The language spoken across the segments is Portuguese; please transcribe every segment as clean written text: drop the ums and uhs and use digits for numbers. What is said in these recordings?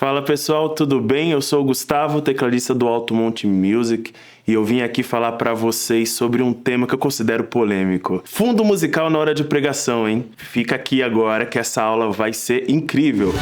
Fala pessoal, tudo bem? Eu sou o Gustavo, tecladista do Alto Monte Music, e eu vim aqui falar pra vocês sobre um tema que eu considero polêmico. Fundo musical na hora de pregação, hein? Fica aqui agora que essa aula vai ser incrível.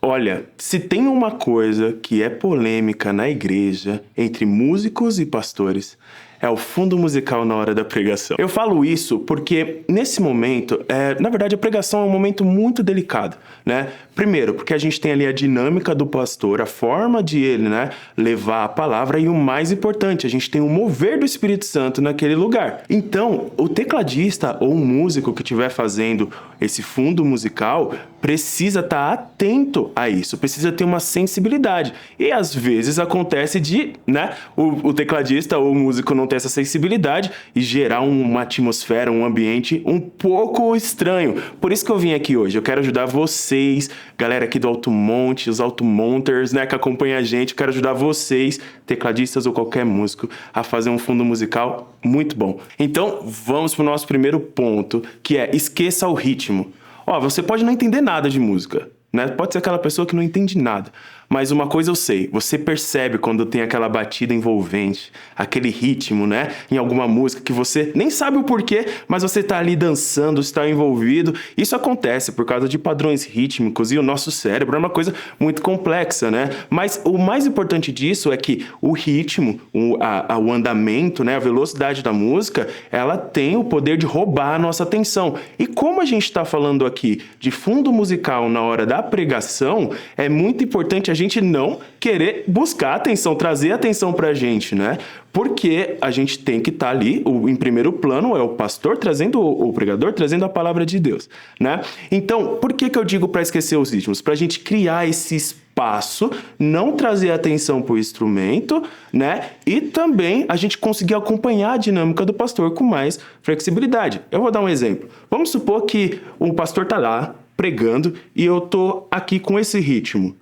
Olha, se tem uma coisa que é polêmica na igreja, entre músicos e pastores, é o fundo musical na hora da pregação. Eu falo isso porque, nesse momento, na verdade, a pregação é um momento muito delicado, né? Primeiro, porque a gente tem ali a dinâmica do pastor, a forma de ele, né, levar a palavra, e o mais importante, a gente tem o mover do Espírito Santo naquele lugar. Então, o tecladista ou o músico que estiver fazendo esse fundo musical precisa estar atento a isso, precisa ter uma sensibilidade. E às vezes acontece de, né, o tecladista ou o músico não ter essa sensibilidade e gerar uma atmosfera, um ambiente um pouco estranho. Por isso que eu vim aqui hoje. Eu quero ajudar vocês, galera aqui do Alto Monte, os Alto Monters, né, que acompanham a gente. Eu quero ajudar vocês, tecladistas ou qualquer músico, a fazer um fundo musical muito bom. Então, vamos para o nosso primeiro ponto, que é esqueça o ritmo. Ó, você pode não entender nada de música, né? Pode ser aquela pessoa que não entende nada. Mas uma coisa eu sei, você percebe quando tem aquela batida envolvente, aquele ritmo, né? Em alguma música que você nem sabe o porquê, mas você tá ali dançando, está envolvido. Isso acontece por causa de padrões rítmicos e o nosso cérebro é uma coisa muito complexa, né? Mas o mais importante disso é que o ritmo, o andamento, né? A velocidade da música, ela tem o poder de roubar a nossa atenção. E como a gente está falando aqui de fundo musical na hora da pregação, é muito importante a gente não querer buscar atenção, trazer atenção pra gente, né? Porque a gente tem que estar ali, em primeiro plano é o pastor trazendo, o pregador trazendo a palavra de Deus, né? Então, por que eu digo para esquecer os ritmos? Pra gente criar esse espaço, não trazer atenção pro instrumento, né? E também a gente conseguir acompanhar a dinâmica do pastor com mais flexibilidade. Eu vou dar um exemplo. Vamos supor que o pastor tá lá pregando e eu tô aqui com esse ritmo.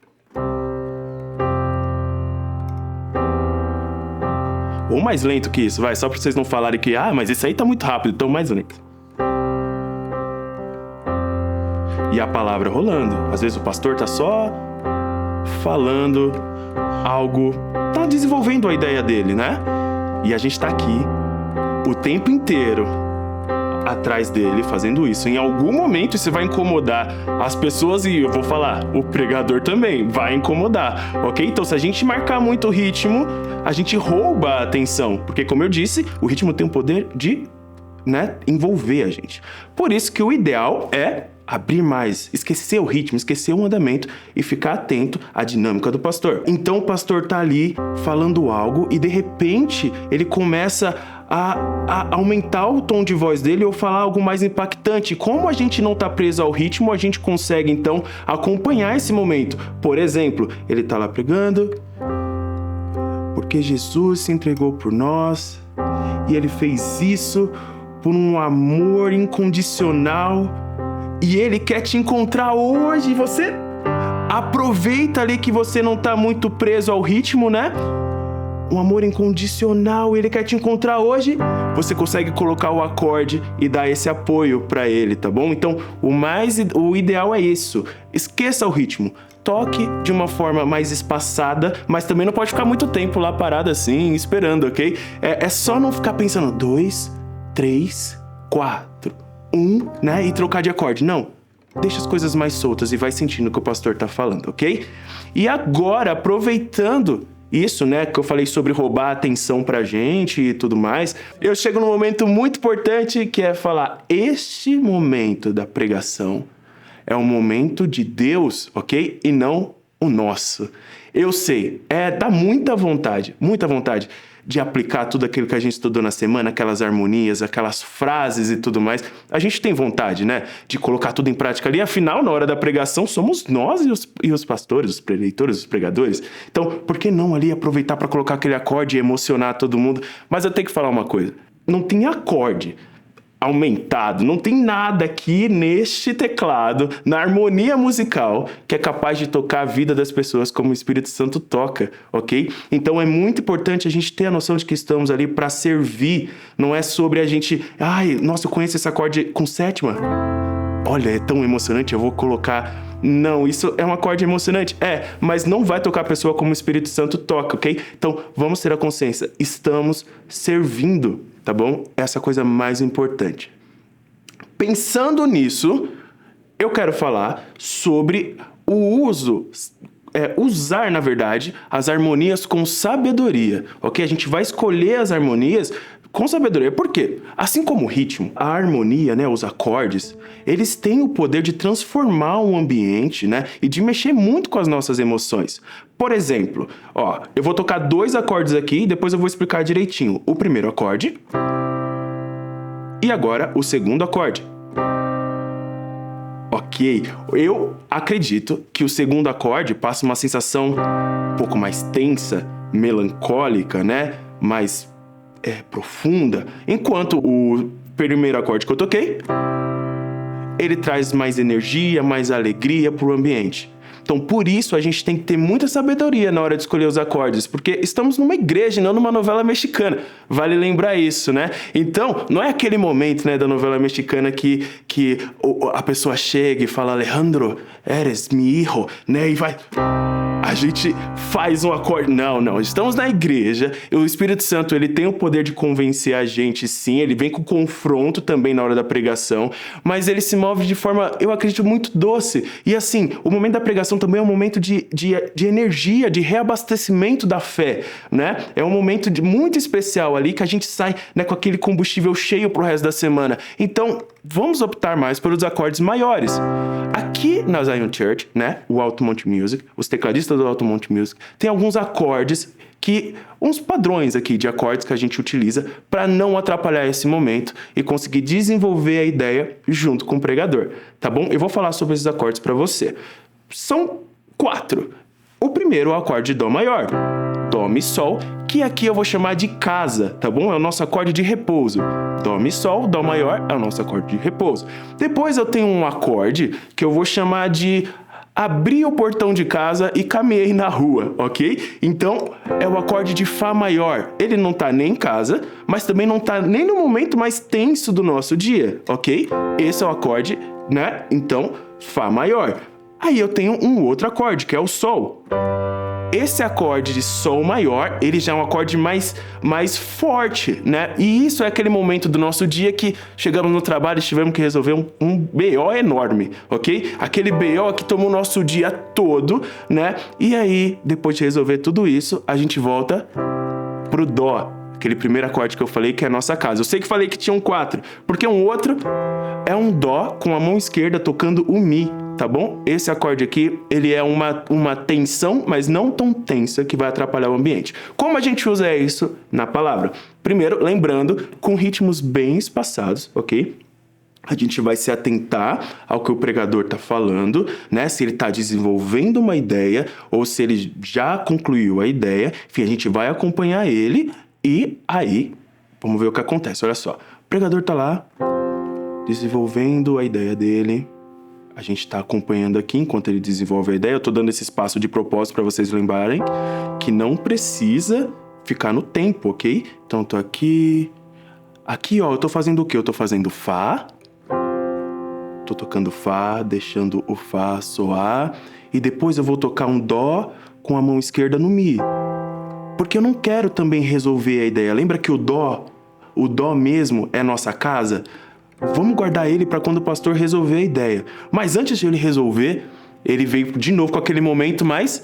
Ou mais lento que isso, vai, só pra vocês não falarem que, mas isso aí tá muito rápido, então mais lento. E a palavra rolando. Às vezes o pastor tá só falando algo, tá desenvolvendo a ideia dele, né? E a gente tá aqui o tempo inteiro atrás dele fazendo isso. Em algum momento isso vai incomodar as pessoas e eu vou falar, o pregador também vai incomodar, ok? Então se a gente marcar muito o ritmo, a gente rouba a atenção, porque como eu disse, o ritmo tem o poder de, né, envolver a gente. Por isso que o ideal é abrir mais, esquecer o ritmo, esquecer o andamento e ficar atento à dinâmica do pastor. Então o pastor tá ali falando algo e de repente ele começa a aumentar o tom de voz dele ou falar algo mais impactante. Como a gente não tá preso ao ritmo, a gente consegue então acompanhar esse momento. Por exemplo, ele tá lá pregando, porque Jesus se entregou por nós e ele fez isso por um amor incondicional e ele quer te encontrar hoje. Você aproveita ali que você não tá muito preso ao ritmo, né? Um amor incondicional, ele quer te encontrar hoje, você consegue colocar o acorde e dar esse apoio pra ele, tá bom? Então, o ideal é isso, esqueça o ritmo, toque de uma forma mais espaçada, mas também não pode ficar muito tempo lá parado assim, esperando, ok? É só não ficar pensando 2, 3, 4, 1, né? E trocar de acorde, não. Deixa as coisas mais soltas e vai sentindo o que o pastor tá falando, ok? E agora, aproveitando isso, né, que eu falei sobre roubar a atenção pra gente e tudo mais, eu chego num momento muito importante que é falar, este momento da pregação é um momento de Deus, ok? E não o nosso. Eu sei, dá muita vontade de aplicar tudo aquilo que a gente estudou na semana, aquelas harmonias, aquelas frases e tudo mais. A gente tem vontade, né, de colocar tudo em prática ali. Afinal, na hora da pregação, somos nós e os pastores, os preleitores, os pregadores. Então, por que não ali aproveitar para colocar aquele acorde e emocionar todo mundo? Mas eu tenho que falar uma coisa. Não tem acorde. aumentado. Não tem nada aqui neste teclado, na harmonia musical, que é capaz de tocar a vida das pessoas como o Espírito Santo toca, ok? Então é muito importante a gente ter a noção de que estamos ali para servir. Não é sobre a gente... Ai, nossa, eu conheço esse acorde com sétima. Olha, é tão emocionante, eu vou colocar... Não, isso é um acorde emocionante. Mas não vai tocar a pessoa como o Espírito Santo toca, ok? Então, vamos ter a consciência. Estamos servindo, tá bom? Essa é a coisa mais importante. Pensando nisso, eu quero falar sobre o uso... usar, na verdade, as harmonias com sabedoria, ok? A gente vai escolher as harmonias com sabedoria. Por quê? Assim como o ritmo, a harmonia, né, os acordes, eles têm o poder de transformar um ambiente, né, e de mexer muito com as nossas emoções. Por exemplo, eu vou tocar 2 acordes aqui e depois eu vou explicar direitinho. O primeiro acorde e agora o segundo acorde. Ok, eu acredito que o segundo acorde passa uma sensação um pouco mais tensa, melancólica, né, mais profunda, enquanto o primeiro acorde que eu toquei, ele traz mais energia, mais alegria para o ambiente. Então, por isso, a gente tem que ter muita sabedoria na hora de escolher os acordes, porque estamos numa igreja e não numa novela mexicana. Vale lembrar isso, né? Então, não é aquele momento, né, da novela mexicana que a pessoa chega e fala, Alejandro, eres mi hijo, né? E vai... A gente faz um acorde. Não. Estamos na igreja. O Espírito Santo, ele tem o poder de convencer a gente, sim. Ele vem com confronto também na hora da pregação. Mas ele se move de forma, eu acredito, muito doce. E assim, o momento da pregação também é um momento de energia, de reabastecimento da fé, né? É um momento muito especial ali que a gente sai, né, com aquele combustível cheio pro resto da semana. Então, vamos optar mais pelos acordes maiores. Aqui na Zion Church, né, o Altamont Music, os tecladistas do Altamont Music, tem alguns acordes uns padrões aqui de acordes que a gente utiliza para não atrapalhar esse momento e conseguir desenvolver a ideia junto com o pregador, tá bom? Eu vou falar sobre esses acordes para você. São 4. O primeiro é o acorde de Dó maior, Dó, Mi, Sol, que aqui eu vou chamar de casa, tá bom? É o nosso acorde de repouso. Dó, Mi, Sol, Dó maior é o nosso acorde de repouso. Depois eu tenho um acorde que eu vou chamar de abri o portão de casa e caminhei na rua, ok? Então, é o acorde de Fá maior. Ele não tá nem em casa, mas também não tá nem no momento mais tenso do nosso dia, ok? Esse é o acorde, né? Então, Fá maior. Aí eu tenho um outro acorde, que é o Sol. Esse acorde de Sol maior, ele já é um acorde mais forte, né? E isso é aquele momento do nosso dia que chegamos no trabalho e tivemos que resolver um BO enorme, ok? Aquele BO que tomou o nosso dia todo, né? E aí, depois de resolver tudo isso, a gente volta pro Dó. Aquele primeiro acorde que eu falei que é a nossa casa. Eu sei que falei que tinham 4, porque um outro é um Dó com a mão esquerda tocando o Mi, tá bom? Esse acorde aqui, ele é uma tensão, mas não tão tensa que vai atrapalhar o ambiente. Como a gente usa isso na palavra? Primeiro, lembrando, com ritmos bem espaçados, ok? A gente vai se atentar ao que o pregador está falando, né? Se ele está desenvolvendo uma ideia ou se ele já concluiu a ideia. Enfim, a gente vai acompanhar ele e aí, vamos ver o que acontece. Olha só, o pregador está lá desenvolvendo a ideia dele. A gente está acompanhando aqui enquanto ele desenvolve a ideia. Eu estou dando esse espaço de propósito para vocês lembrarem que não precisa ficar no tempo, ok? Então, eu tô aqui. Aqui, ó, eu tô fazendo o quê? Eu tô fazendo Fá. Tô tocando Fá, deixando o Fá soar. E depois eu vou tocar um Dó com a mão esquerda no Mi. Porque eu não quero também resolver a ideia. Lembra que o Dó mesmo é nossa casa? Vamos guardar ele para quando o pastor resolver a ideia. Mas antes de ele resolver, ele veio de novo com aquele momento mais,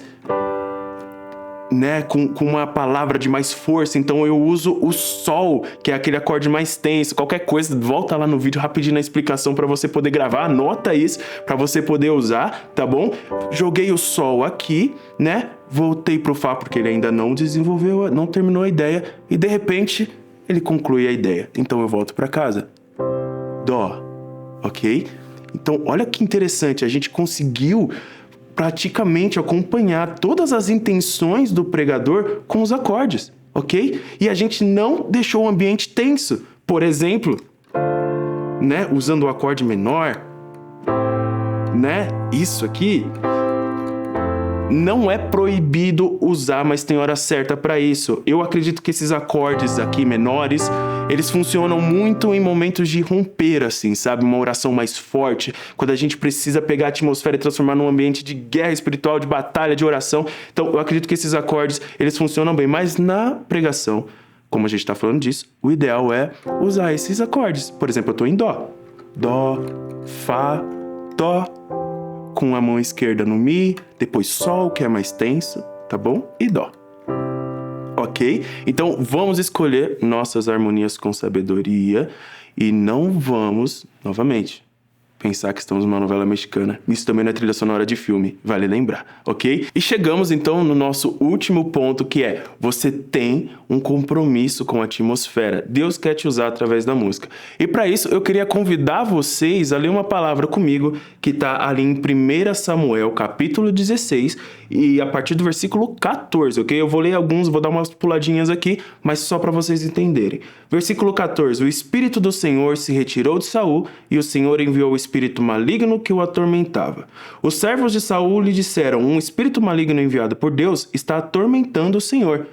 né, com uma palavra de mais força. Então eu uso o Sol, que é aquele acorde mais tenso. Qualquer coisa, volta lá no vídeo rapidinho na explicação para você poder gravar. Anota isso para você poder usar, tá bom? Joguei o Sol aqui, né? Voltei pro Fá porque ele ainda não desenvolveu, não terminou a ideia. E de repente, ele conclui a ideia. Então eu volto para casa. Dó, ok? Então, olha que interessante, a gente conseguiu praticamente acompanhar todas as intenções do pregador com os acordes, ok? E a gente não deixou o ambiente tenso. Por exemplo, né, usando o acorde menor, né? Isso aqui não é proibido usar, mas tem hora certa para isso. Eu acredito que esses acordes aqui menores, eles funcionam muito em momentos de romper, assim, sabe? Uma oração mais forte, quando a gente precisa pegar a atmosfera e transformar num ambiente de guerra espiritual, de batalha, de oração. Então, eu acredito que esses acordes, eles funcionam bem, mas na pregação, como a gente tá falando disso, o ideal é usar esses acordes. Por exemplo, eu tô em Dó. Dó, Fá, Dó, com a mão esquerda no Mi, depois Sol, que é mais tenso, tá bom? E Dó. Ok? Então, vamos escolher nossas harmonias com sabedoria e não vamos, novamente, pensar que estamos numa novela mexicana. Isso também não é trilha sonora de filme, vale lembrar, ok? E chegamos então no nosso último ponto, que é: você tem um compromisso com a atmosfera. Deus quer te usar através da música. E para isso, eu queria convidar vocês a ler uma palavra comigo que está ali em 1 Samuel, capítulo 16, e a partir do versículo 14, ok? Eu vou ler alguns, vou dar umas puladinhas aqui, mas só para vocês entenderem. Versículo 14: o Espírito do Senhor se retirou de Saul, e o Senhor enviou o espírito maligno que o atormentava. Os servos de Saul lhe disseram: um espírito maligno enviado por Deus está atormentando o Senhor.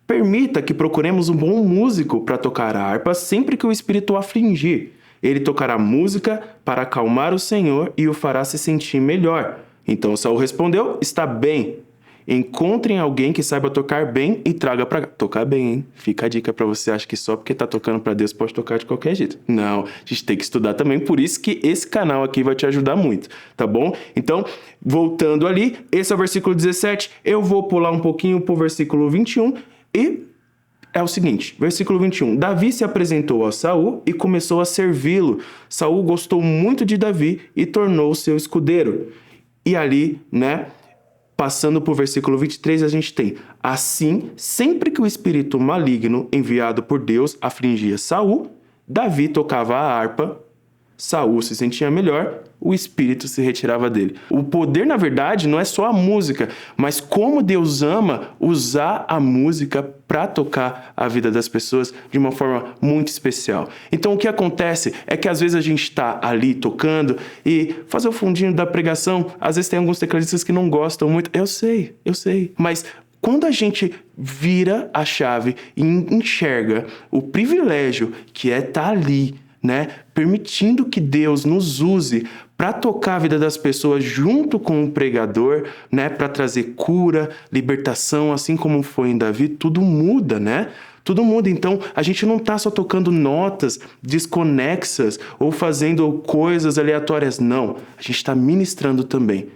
Permita que procuremos um bom músico para tocar a harpa sempre que o espírito o afligir. Ele tocará música para acalmar o Senhor e o fará se sentir melhor. Então Saul respondeu: está bem. Encontrem alguém que saiba tocar bem e traga pra cá. Tocar bem, hein? Fica a dica pra você. Acha que só porque tá tocando pra Deus pode tocar de qualquer jeito. Não, a gente tem que estudar também. Por isso que esse canal aqui vai te ajudar muito, tá bom? Então, voltando ali, esse é o versículo 17. Eu vou pular um pouquinho pro versículo 21 e é o seguinte, versículo 21. Davi se apresentou a Saul e começou a servi-lo. Saul gostou muito de Davi e tornou-o seu escudeiro. E ali, né, passando para o versículo 23, a gente tem: assim, sempre que o espírito maligno enviado por Deus afligia Saul, Davi tocava a harpa, Saul se sentia melhor, o espírito se retirava dele. O poder, na verdade, não é só a música, mas como Deus ama usar a música para tocar a vida das pessoas de uma forma muito especial. Então, o que acontece é que às vezes a gente está ali tocando e fazer o fundinho da pregação, às vezes tem alguns tecladistas que não gostam muito. Eu sei, mas quando a gente vira a chave e enxerga o privilégio que é estar ali, né, permitindo que Deus nos use para tocar a vida das pessoas junto com o pregador, né, para trazer cura, libertação, assim como foi em Davi, tudo muda, né? Tudo muda. Então, a gente não está só tocando notas desconexas ou fazendo coisas aleatórias, não. A gente está ministrando também.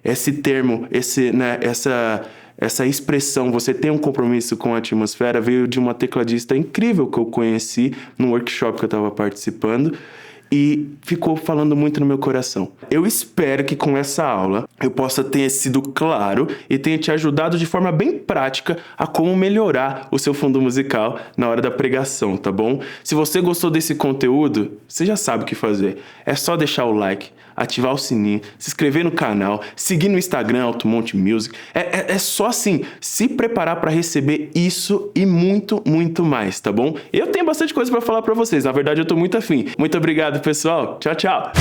Esse termo, essa expressão, você tem um compromisso com a atmosfera, veio de uma tecladista incrível que eu conheci num workshop que eu estava participando e ficou falando muito no meu coração. Eu espero que com essa aula eu possa ter sido claro e tenha te ajudado de forma bem prática a como melhorar o seu fundo musical na hora da pregação, tá bom? Se você gostou desse conteúdo, você já sabe o que fazer. É só deixar o like, ativar o sininho, se inscrever no canal, seguir no Instagram, Alto Monte Music. É só assim, se preparar para receber isso e muito, muito mais, tá bom? Eu tenho bastante coisa para falar para vocês, na verdade eu tô muito afim. Muito obrigado, pessoal. Tchau, tchau.